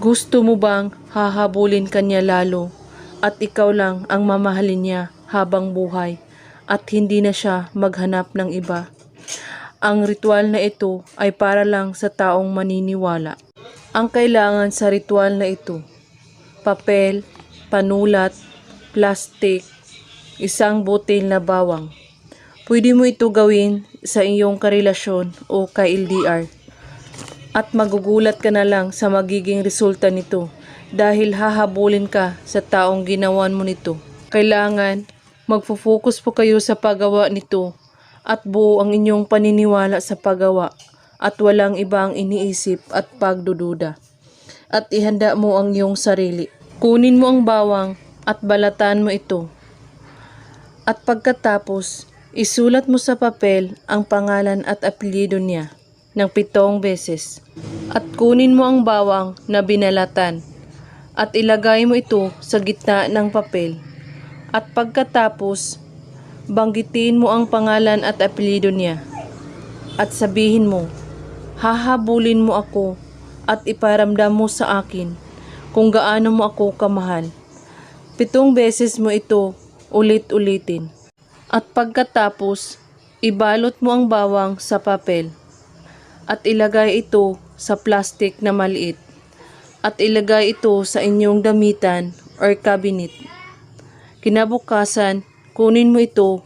Gusto mo bang hahabulin kanya lalo at ikaw lang ang mamahalin niya habang buhay at hindi na siya maghanap ng iba? Ang ritual na ito ay para lang sa taong maniniwala. Ang kailangan sa ritual na ito: papel, panulat, plastik, isang butil na bawang. Pwede mo ito gawin sa iyong karelasyon o ka-LDR. At magugulat ka na lang sa magiging resulta nito dahil hahabulin ka sa taong ginawan mo nito. Kailangan magfo-focus po kayo sa paggawa nito at buo ang inyong paniniwala sa paggawa at walang ibang iniisip at pagdududa. At ihanda mo ang iyong sarili. Kunin mo ang bawang at balatan mo ito. At pagkatapos, isulat mo sa papel ang pangalan at apelyido niya ng 7 beses. At kunin mo ang bawang na binalatan at ilagay mo ito sa gitna ng papel. At pagkatapos, banggitin mo ang pangalan at apelyido niya. At sabihin mo, hahabulin mo ako at iparamdam mo sa akin kung gaano mo ako kamahal. 7 beses mo ito ulit-ulitin. At pagkatapos, ibalot mo ang bawang sa papel at ilagay ito sa plastic na maliit at ilagay ito sa inyong damitan or cabinet. Kinabukasan, kunin mo ito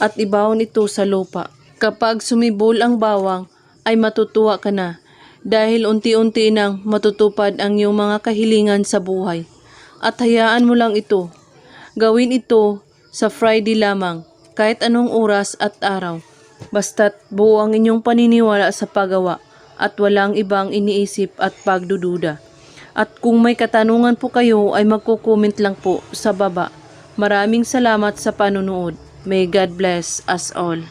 at ibawon ito sa lupa. Kapag sumibol ang bawang, ay matutuwa ka na dahil unti-unti nang matutupad ang iyong mga kahilingan sa buhay. At hayaan mo lang ito. Gawin ito sa Friday lamang, kahit anong oras at araw. Basta't buo ang inyong paniniwala sa paggawa at walang ibang iniisip at pagdududa. At kung may katanungan po kayo ay magko-comment lang po sa baba. Maraming salamat sa panunood. May God bless us all.